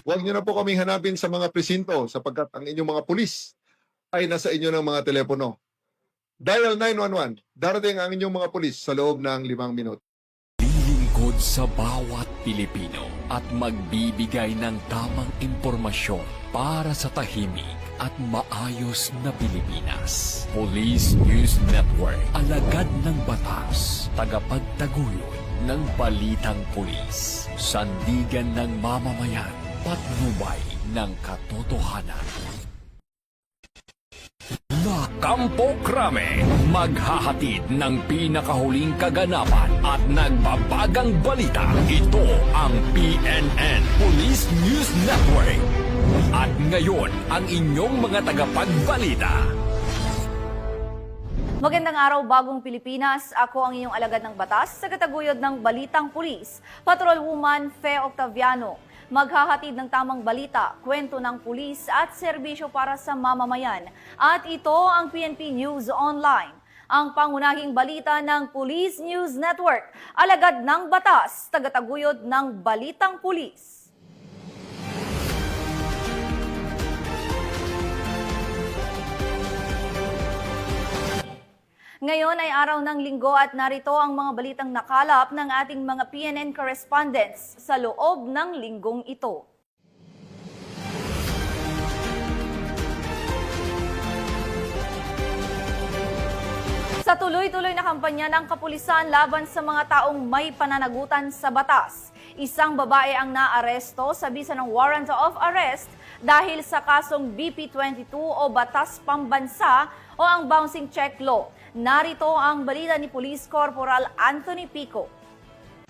Huwag niyo na po kaming hanapin sa mga presinto sapagkat ang inyong mga pulis ay nasa inyo ng mga telepono. Dial 911. Darating ang inyong mga pulis sa loob ng 5 minuto. Lilingkod sa bawat Pilipino at magbibigay ng tamang impormasyon para sa tahimik at maayos na Pilipinas. Police News Network, alagad ng batas, tagapagtaguyod ng balitang pulis, sandigan ng mamamayan, patnubay ng katotohanan. La Campo Crame, maghahatid ng pinakahuling kaganapan at nagbabagang balita. Ito ang PNN Police News Network. At ngayon, ang inyong mga tagapagbalita. Magandang araw, Bagong Pilipinas. Ako ang iyong alagad ng batas sa kataguyod ng Balitang Pulis, Patrolwoman Fe Octaviano. Maghahatid ng tamang balita, kwento ng pulis at serbisyo para sa mamamayan. At ito ang PNP News Online, ang pangunahing balita ng Police News Network, alagad ng batas, tagataguyod ng Balitang Pulis. Ngayon ay araw ng linggo at narito ang mga balitang nakalap ng ating mga PNN correspondents sa loob ng linggong ito. Sa tuloy-tuloy na kampanya ng kapulisan laban sa mga taong may pananagutan sa batas, isang babae ang naaresto sa bisa ng warrant of arrest dahil sa kasong BP-22 o Batas Pambansa o ang Bouncing Check Law. Narito ang balita ni Police Corporal Anthony Pico.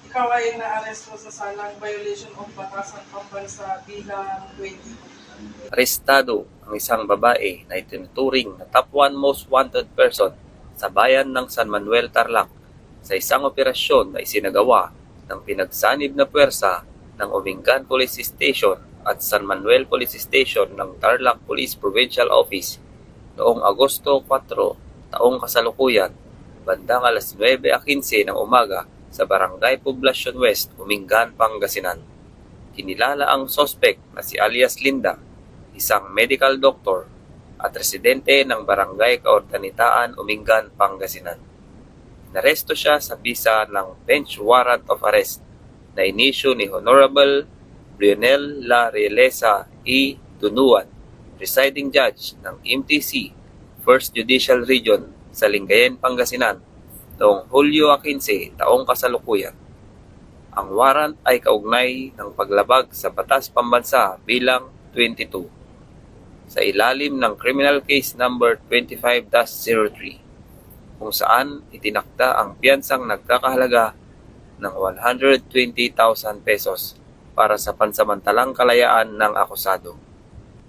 Ikaw ay naaresto sa salang violation of Batasan Pambansa bilang 20. Arestado ang isang babae na itinuturing na top 1 most wanted person sa bayan ng San Manuel, Tarlac sa isang operasyon na isinagawa ng pinagsanib na puwersa ng Umingan Police Station at San Manuel Police Station ng Tarlac Police Provincial Office noong Agosto 4, taong kasalukuyan, bandang alas 9:15 ng umaga sa Barangay Poblacion West, Umingan, Pangasinan. Kinilala ang sospek na si alias Linda, isang medical doctor at residente ng Barangay Kaortanitaan, Umingan, Pangasinan. Naresto siya sa bisa ng bench warrant of arrest na inisyu ni Honorable Lionel La Realeza E. Dunuan, presiding judge ng MTC First Judicial Region sa Lingayen, Pangasinan noong Hulyo 15, taong kasalukuyan. Ang warrant ay kaugnay ng paglabag sa Batas Pambansa bilang 22 sa ilalim ng Criminal Case Number 25-03 kung saan itinakda ang piyansang nagkakahalaga ng 120,000 pesos para sa pansamantalang kalayaan ng akusado.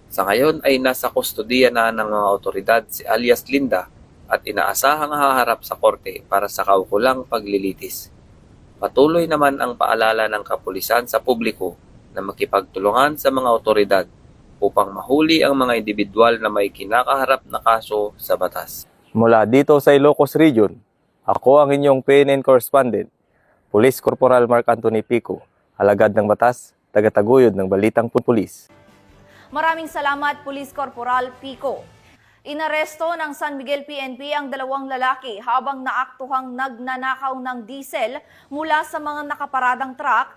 Sa ngayon ay nasa kustodiya na ng mga otoridad si alias Linda at inaasahang haharap sa korte para sa kaukulang paglilitis. Patuloy naman ang paalala ng kapulisan sa publiko na makipagtulungan sa mga otoridad upang mahuli ang mga individual na may kinakaharap na kaso sa batas. Mula dito sa Ilocos Region, ako ang inyong PNN correspondent, Police Corporal Mark Anthony Pico, alagad ng batas, tagataguyod ng Balitang Pulis. Maraming salamat, Police Corporal Pico. Inaresto ng San Miguel PNP ang 2 lalaki habang naaktuhang nagnanakaw ng diesel mula sa mga nakaparadang truck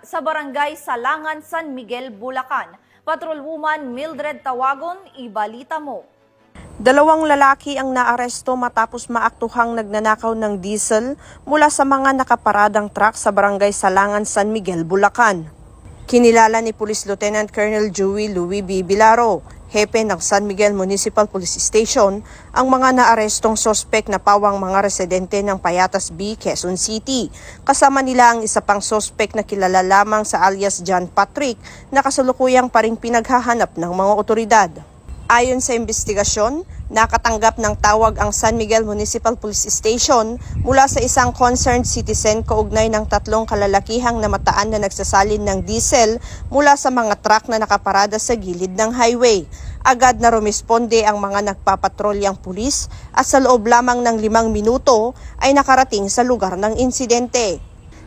sa barangay Salangan, San Miguel, Bulacan. Patrolwoman Mildred Tawagon, ibalita mo. 2 lalaki ang naaresto matapos maaktuhang nagnanakaw ng diesel mula sa mga nakaparadang truck sa barangay Salangan, San Miguel, Bulacan. Kinilala ni Police Lieutenant Colonel Joey Louis B. Bilaro, hepe ng San Miguel Municipal Police Station, ang mga naarestong sospek na pawang mga residente ng Payatas B, Quezon City. Kasama nila ang isa pang sospek na kilala lamang sa alias John Patrick na kasalukuyang pa ring pinaghahanap ng mga otoridad. Ayon sa investigasyon, nakatanggap ng tawag ang San Miguel Municipal Police Station mula sa isang concerned citizen kaugnay ng 3 kalalakihang namataan na nagsasalin ng diesel mula sa mga truck na nakaparada sa gilid ng highway. Agad na rumisponde ang mga nagpapatrolyang pulis at sa loob lamang ng 5 minuto ay nakarating sa lugar ng insidente.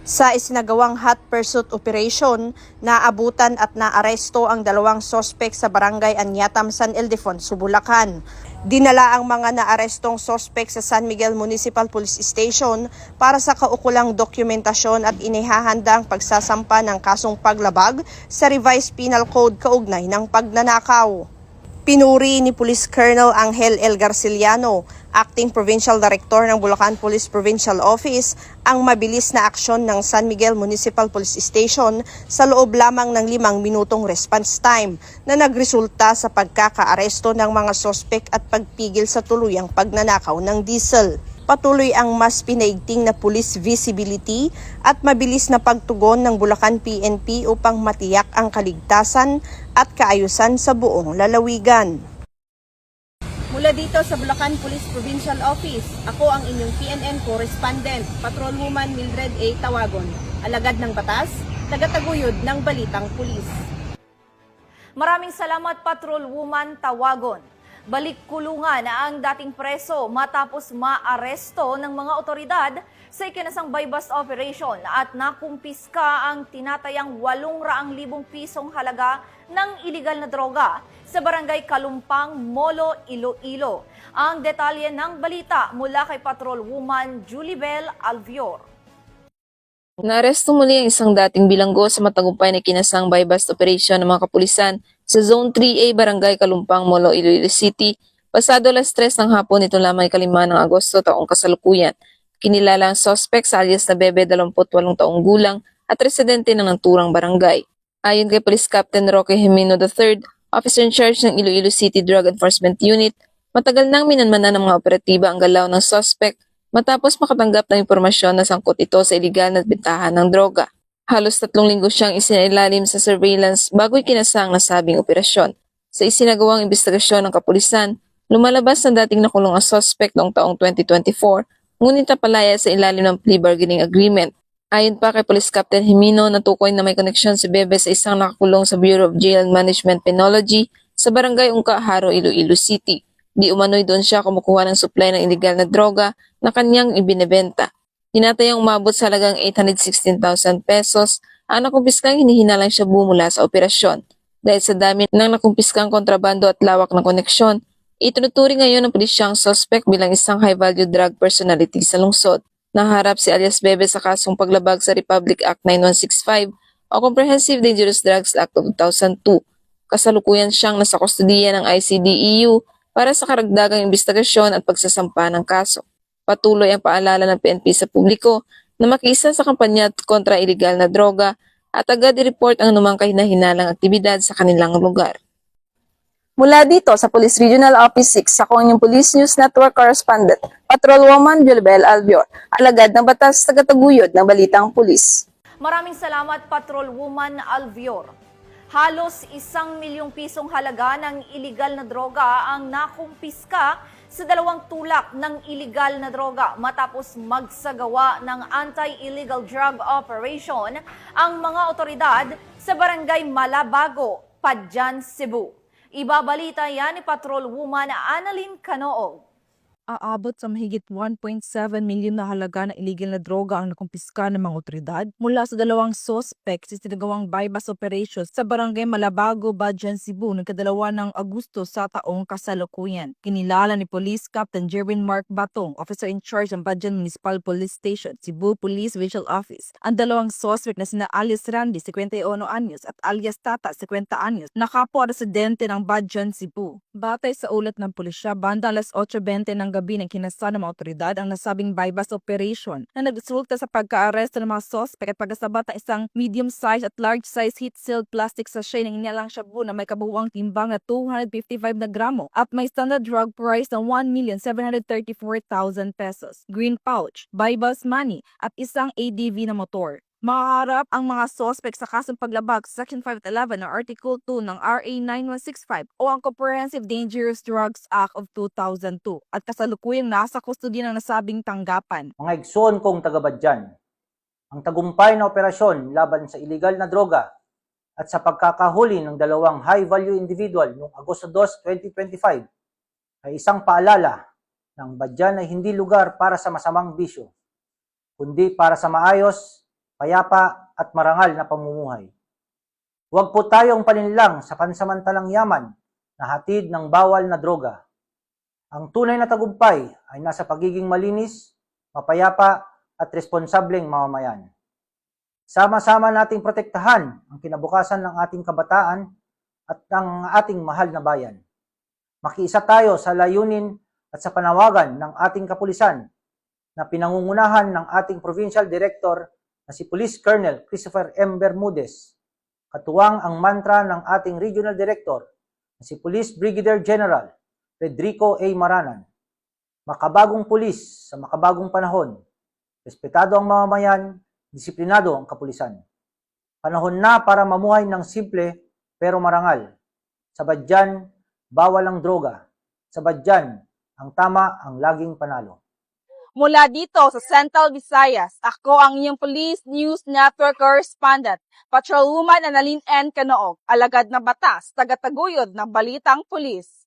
Sa isinagawang hot pursuit operation, naabutan at naaresto ang 2 sospek sa barangay Anyatam, San Ildefonso, Bulacan. Dinala ang mga naarestong sospek sa San Miguel Municipal Police Station para sa kaukulang dokumentasyon at inihahanda ang pagsasampa ng kasong paglabag sa Revised Penal Code kaugnay ng pagnanakaw. Pinuri ni Police Colonel Angel L. Garciliano, Acting Provincial Director ng Bulacan Police Provincial Office, ang mabilis na aksyon ng San Miguel Municipal Police Station sa loob lamang ng 5 minutong response time na nagresulta sa pagkakaaresto ng mga sospek at pagpigil sa tuluyang pagnanakaw ng diesel. Patuloy ang mas pinaigting na police visibility at mabilis na pagtugon ng Bulacan PNP upang matiyak ang kaligtasan at kaayusan sa buong lalawigan. Mula dito sa Bulacan Police Provincial Office, ako ang inyong PNN correspondent, Patrolwoman Mildred A. Tawagon, alagad ng batas, tagataguyod ng Balitang Pulis. Maraming salamat, Patrolwoman Tawagon. Balik kulungan ang dating preso matapos maaresto ng mga otoridad sa ikinasang buy-bust operation at nakumpiska ang tinatayang 800,000 pisong halaga ng iligal na droga sa barangay Kalumpang, Molo, Iloilo. Ang detalye ng balita mula kay Patrolwoman Julibel Alvior. Naaresto muli ang isang dating bilanggo sa matagumpay na kinasang buy-bust operation ng mga kapulisan sa Zone 3A Barangay Kalumpang, Molo, Iloilo City, pasado 3:00 ng hapon nito lamang 5 ng Agosto taong kasalukuyan. Kinilala ang suspect sa alias na Bebe, 28 taong gulang at residente ng naturang barangay. Ayon kay Police Captain Roque Jimeno III, Officer in Charge ng Iloilo City Drug Enforcement Unit, matagal nang minanmanan ng mga operatiba ang galaw ng suspect matapos makatanggap ng impormasyon na sangkot ito sa iligal na bentahan ng droga. Halos 3 linggo siyang isinailalim sa surveillance bago ikinasang nasabing operasyon. Sa isinagawang investigasyon ng kapulisan, lumalabas na dating nakulong ang suspect noong taong 2024, ngunit napalaya sa ilalim ng plea bargaining agreement. Ayon pa kay Police Captain Jimeno, natukoy na may koneksyon si Bebe sa isang nakakulong sa Bureau of Jail and Management Penology sa Barangay Ungka, Haro, Iloilo City. Di umano'y doon siya kumukuha ng supply ng iligal na droga na kanyang ibinebenta. Tinatayang umabot sa halagang 816,000 pesos ang nakumpiskang hinihinalang siya bumula sa operasyon. Dahil sa dami ng nakumpiskang kontrabando at lawak ng koneksyon, itinuturing ngayon ng pulisyang suspect bilang isang high-value drug personality sa lungsod. Naharap si alias Bebe sa kasong paglabag sa Republic Act 9165 o Comprehensive Dangerous Drugs Act of 2002. Kasalukuyan siyang nasa kustudiya ng ICDEU para sa karagdagang investigasyon at pagsasampa ng kaso. Patuloy ang paalala ng PNP sa publiko na makiisa sa kampanya kontra iligal na droga at agad i-report ang anumang kahinahinalang aktibidad sa kanilang lugar. Mula dito sa Police Regional Office 6, ako ang inyong Police News Network Correspondent, Patrolwoman Julibel Alvior, alagad ng batas, tagataguyod ng Balitang Pulis. Maraming salamat, Patrolwoman Alvior. Halos 1 milyong pisong halaga ng iligal na droga ang nakumpiska sa 2 tulak ng iligal na droga matapos magsagawa ng anti-illegal drug operation ang mga otoridad sa Barangay Malabago, Padjan, Cebu. Ibabalita yan ni Patrolwoman Annalyn Canoog. Aabot sa mahigit 1.7 milyon na halaga ng illegal na droga ang nakumpiska ng mga otoridad mula sa 2 suspect sa sinagawang buy-bust operation sa Barangay Malabago, Badjan, Cebu noong 2 ng Agosto sa taong kasalukuyan. Kinilala ni Police Captain Jerwin Mark Batong, Officer in Charge ng Badjan Municipal Police Station, Cebu Police Visual Office, ang 2 suspect na sina alias Randy, 51 anyos at alias Tata, 50 anyos, na kapwa residente ng Badjan, Cebu. Batay sa ulat ng pulisya, banda alas 8:20 ng gabi ng kinasa ng mga otoridad ang nasabing buy-bust operation na nagresulta sa pagka-aresto ng mga suspect at pagkasabat ng isang medium-size at large-size heat-sealed plastic sachet ng inilalang shabu na may kabuuang timbang na 255 na gramo at may standard drug price na 1,734,000 pesos, green pouch, buy-bust money at isang ADV na motor. Makaharap ang mga suspect sa kasong paglabag sa Section 511 ng Article 2 ng RA 9165 o ang Comprehensive Dangerous Drugs Act of 2002 at kasalukuyang nasa kustodiya ng nasabing tanggapan. Mga igsoon kong taga-Badjan, ang tagumpay na operasyon laban sa iligal na droga at sa pagkakahuli ng 2 high-value individual noong Agosto 2, 2025 ay isang paalala ng Badjan ay hindi lugar para sa masamang bisyo, kundi para sa maayos payapa at marangal na pamumuhay. Huwag po tayong palinlang sa pansamantalang yaman na hatid ng bawal na droga. Ang tunay na tagumpay ay nasa pagiging malinis, mapayapa at responsableng mamamayan. Sama-sama nating protektahan ang kinabukasan ng ating kabataan at ang ating mahal na bayan. Makiisa tayo sa layunin at sa panawagan ng ating kapulisan na pinangungunahan ng ating Provincial Director na si Police Colonel Christopher M. Bermudez, katuwang ang mantra ng ating Regional Director na si Police Brigadier General Federico A. Maranan. Makabagong pulis sa makabagong panahon, respetado ang mamamayan, disiplinado ang kapulisan. Panahon na para mamuhay ng simple pero marangal. Sabad dyan, bawal ang droga. Sabad dyan, ang tama ang laging panalo. Mula dito sa Central Visayas, ako ang inyong Police News Network Correspondent, Patrolwoman Annalyn N. Canoog, alagad ng batas, tagataguyod ng Balitang Pulis.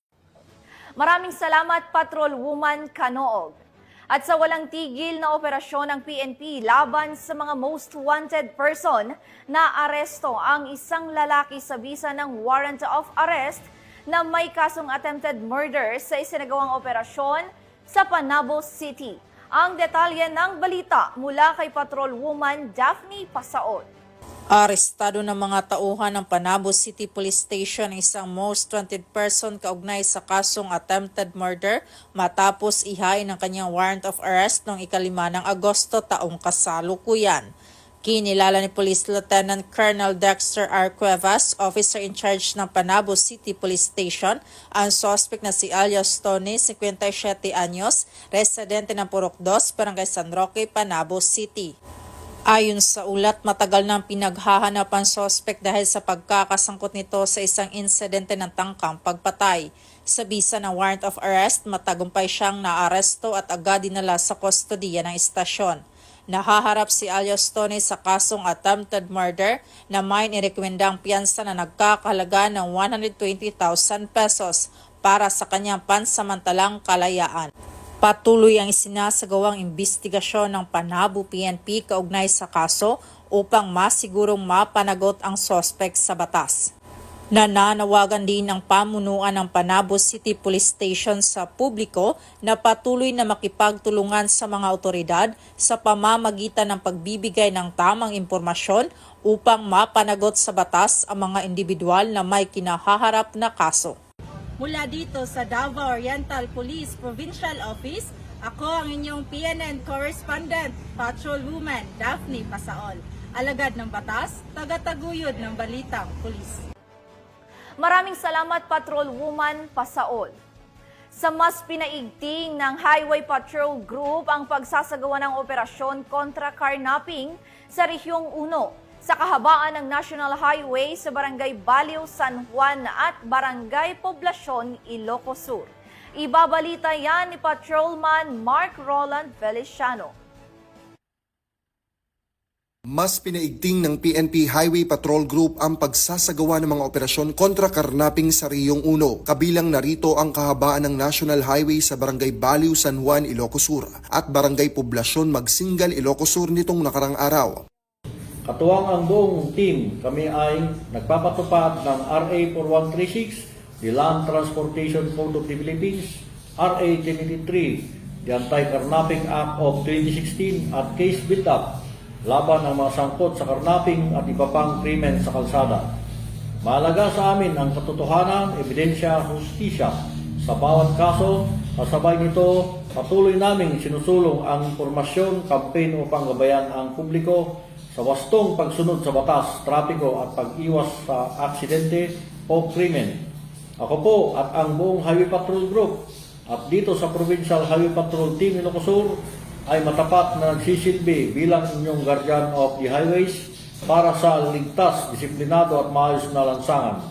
Maraming salamat, Patrolwoman Canoog. At sa walang tigil na operasyon ng PNP laban sa mga most wanted person, naaresto ang isang lalaki sa bisa ng warrant of arrest na may kasong attempted murder sa isinagawang operasyon sa Panabo City. Ang detalye ng balita mula kay Patrolwoman Daphne Pasaon. Arestado ng mga tauhan ng Panabo City Police Station ang isang most wanted person kaugnay sa kasong attempted murder matapos ihain ang kanyang warrant of arrest noong 5 ng Agosto taong kasalukuyan. Kinilala ni Police Lieutenant Colonel Dexter R. Cuevas, officer in charge ng Panabo City Police Station, ang suspect na si alias Tony, 57 anyos, residente ng Purok 2, Barangay San Roque, Panabo City. Ayon sa ulat, matagal nang pinaghahanapan suspect dahil sa pagkakasangkot nito sa isang insidente ng tangkang pagpatay. Sa bisa ng warrant of arrest, matagumpay siyang naaresto at agad dinala sa kustodiya ng istasyon. Nahaharap si alias Tony sa kasong attempted murder na may inirekomendang piyansa na nagkakahalaga ng 120,000 pesos para sa kanyang pansamantalang kalayaan. Patuloy ang isinasagawang imbestigasyon ng Panabo PNP kaugnay sa kaso upang masigurong mapanagot ang sospek sa batas. Nananawagan din ang pamunuan ng Panabo City Police Station sa publiko na patuloy na makipagtulungan sa mga otoridad sa pamamagitan ng pagbibigay ng tamang impormasyon upang mapanagot sa batas ang mga individual na may kinahaharap na kaso. Mula dito sa Davao Oriental Police Provincial Office, ako ang inyong PNN Correspondent, Patrolwoman Daphne Pasaon. Alagad ng batas, tagataguyod ng Balitang Pulis. Maraming salamat, Patrolwoman Pasaon. Sa mas pinaigting ng Highway Patrol Group ang pagsasagawa ng operasyon kontra carnapping sa Rehiyong 1 sa kahabaan ng National Highway sa Barangay Baliw, San Juan at Barangay Poblacion, Ilocos Sur. Ibabalita yan ni Patrolman Mark Roland Feliciano. Mas pinaigting ng PNP Highway Patrol Group ang pagsasagawa ng mga operasyon kontra karnaping sa Rehiyong 1. Kabilang narito ang kahabaan ng National Highway sa Barangay Baliw, San Juan, Ilocos Sur at Barangay Poblacion, Magsingal, Ilocos Sur nitong nakarang araw. Katuwang ang buong team, kami ay nagpapatupad ng RA 4136, the Land Transportation Code of the Philippines, RA 1083, the Anti-Carnapping Act of 2016 at case build-up laban ang mga sangkot sa karnapping at iba pang krimen sa kalsada. Mahalaga sa amin ang katotohanan, ebidensya, hustisya sa bawat kaso. Kasabay nito, patuloy naming sinusulong ang impormasyon, campaign upang gabayan ang publiko sa wastong pagsunod sa batas, trapiko at pag-iwas sa aksidente o krimen. Ako po at ang buong Highway Patrol Group at dito sa Provincial Highway Patrol Team Ilocos Sur ay matapat na nagsisilbi bilang inyong guardian of the highways para sa ligtas, disiplinado at maayos na lansangan.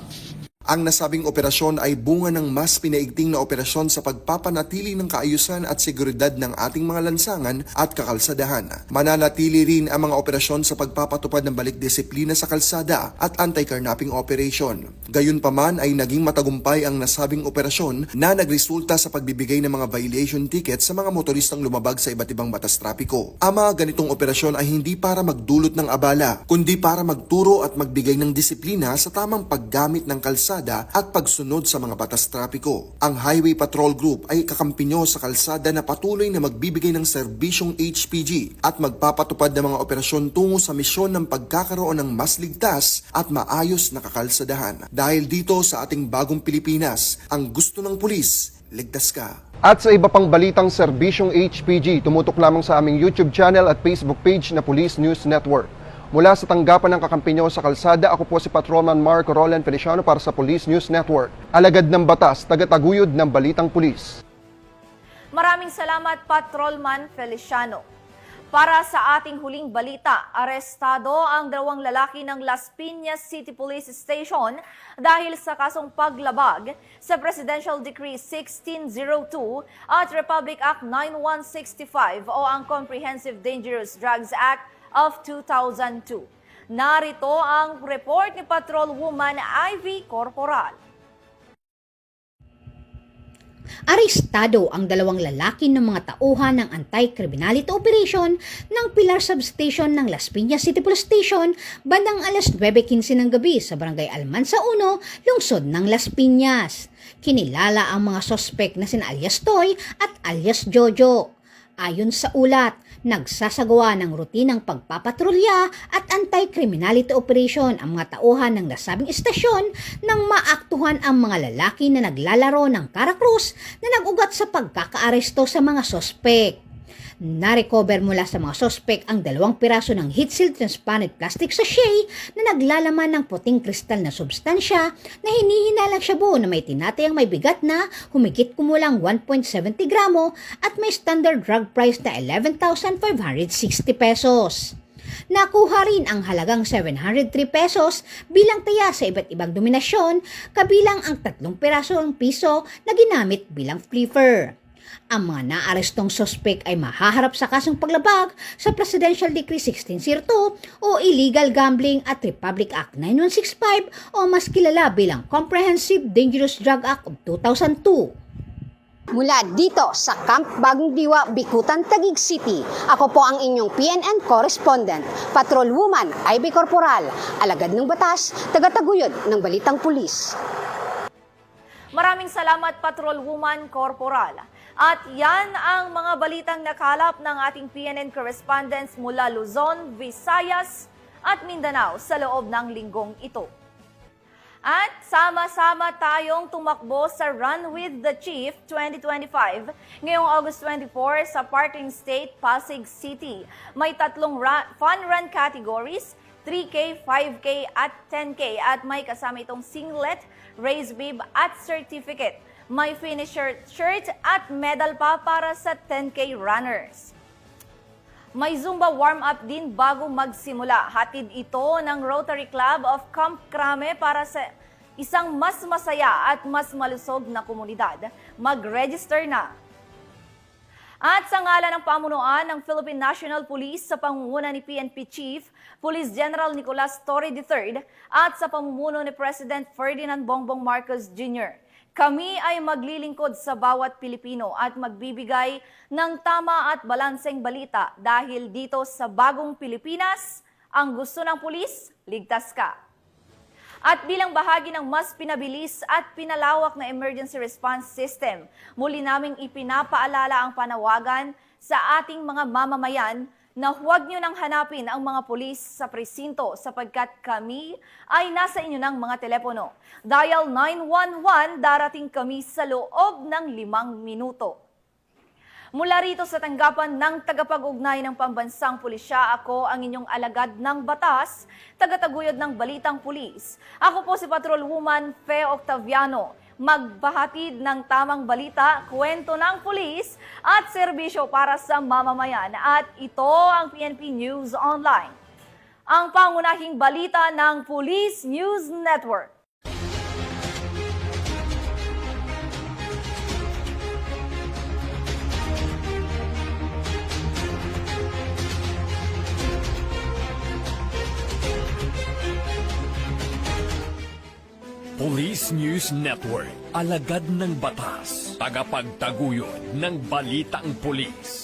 Ang nasabing operasyon ay bunga ng mas pinaigting na operasyon sa pagpapanatili ng kaayusan at seguridad ng ating mga lansangan at kakalsadahan. Mananatili rin ang mga operasyon sa pagpapatupad ng balikdisiplina sa kalsada at anti-carnapping operation. Gayunpaman ay naging matagumpay ang nasabing operasyon na nagresulta sa pagbibigay ng mga violation tickets sa mga motoristang lumabag sa iba't ibang batas trapiko. Ang mga ganitong operasyon ay hindi para magdulot ng abala, kundi para magturo at magbigay ng disiplina sa tamang paggamit ng kalsada at pagsunod sa mga batas trapiko. Ang Highway Patrol Group ay kakampinyo sa kalsada na patuloy na magbibigay ng serbisyong HPG at magpapatupad ng mga operasyon tungo sa misyon ng pagkakaroon ng mas ligtas at maayos na kakalsadahan. Dahil dito sa ating bagong Pilipinas, ang gusto ng pulis, ligtas ka. At sa iba pang balitang serbisyong HPG, tumutok lamang sa aming YouTube channel at Facebook page na Police News Network. Mula sa tanggapan ng kakampinyo sa kalsada, ako po si Patrolman Marco Roland Feliciano para sa Police News Network. Alagad ng batas, tagataguyod ng balitang pulis. Maraming salamat, Patrolman Feliciano. Para sa ating huling balita, arestado ang 2 lalaki ng Las Piñas City Police Station dahil sa kasong paglabag sa Presidential Decree 1602 at Republic Act 9165 o ang Comprehensive Dangerous Drugs Act of 2002. Narito ang report ni Patrolwoman Ivy Corporal. Arestado ang 2 lalaki ng mga tauhan ng Anti-Criminality Operation ng Pilar Substation ng Las Piñas City Police Station bandang alas 9:15 ng gabi sa Barangay Almansa 1, lungsod ng Las Piñas. Kinilala ang mga sospek na sina alias Toy at alias Jojo. Ayon sa ulat, nagsasagawa ng rutinang pagpapatrolya at anti-criminality operation ang mga tauhan ng nasabing istasyon nang maaktuhan ang mga lalaki na naglalaro ng karakrus na nag-ugat sa pagkakaaresto sa mga sospek. Narecover mula sa mga sospek ang 2 piraso ng heat-sealed transparent plastic sachet na naglalaman ng puting kristal na substansya na hinihinalang shabu na may tinatayang may bigat na humigit kumulang 1.70 gramo at may standard drug price na 11,560 pesos. Nakuha rin ang halagang 703 pesos bilang taya sa iba't ibang dominasyon, kabilang ang 3 pirasong piso na ginamit bilang flipper. Ang mga naarestong sospek ay mahaharap sa kasong paglabag sa Presidential Decree 1602 o Illegal Gambling at Republic Act 9165 o mas kilala bilang Comprehensive Dangerous Drug Act of 2002. Mula dito sa Camp Bagong Diwa, Bikutan, Taguig City, ako po ang inyong PNN correspondent, Patrolwoman Ivy Corporal, alagad ng batas, tagataguyod ng balitang pulis. Maraming salamat, Patrolwoman Corporal. At yan ang mga balitang nakalap ng ating PNN correspondents mula Luzon, Visayas at Mindanao sa loob ng linggong ito. At sama-sama tayong tumakbo sa Run with the Chief 2025 ngayong August 24 sa Parking State, Pasig City. May 3 fun run categories, 3K, 5K at 10K at may kasama itong singlet, race bib at certificate. May finisher shirt at medal pa para sa 10K runners. May Zumba warm-up din bago magsimula. Hatid ito ng Rotary Club of Camp Crame para sa isang mas masaya at mas malusog na komunidad. Mag-register na! At sa ngalan ng pamunuan ng Philippine National Police sa pangunguna ni PNP Chief, Police General Nicolas Torre III at sa pamumuno ni President Ferdinand Bongbong Marcos Jr., kami ay maglilingkod sa bawat Pilipino at magbibigay ng tama at balanseng balita dahil dito sa bagong Pilipinas, ang gusto ng pulis, ligtas ka. At bilang bahagi ng mas pinabilis at pinalawak na emergency response system, muli naming ipinapaalala ang panawagan sa ating mga mamamayan na huwag nyo nang hanapin ang mga pulis sa presinto sapagkat kami ay nasa inyo ng mga telepono. Dial 911, darating kami sa loob ng 5 minuto. Mula rito sa tanggapan ng tagapag-ugnay ng Pambansang Pulisya, ako ang inyong alagad ng batas, tagataguyod ng Balitang Pulis. Ako po si Patrolwoman Fe Octaviano, magbahatid ng tamang balita, kwento ng pulis at serbisyo para sa mamamayan. At ito ang PNP News Online, ang pangunahing balita ng Police News Network. Police News Network, alagad ng batas, tagapagtaguyod ng balitang pulis.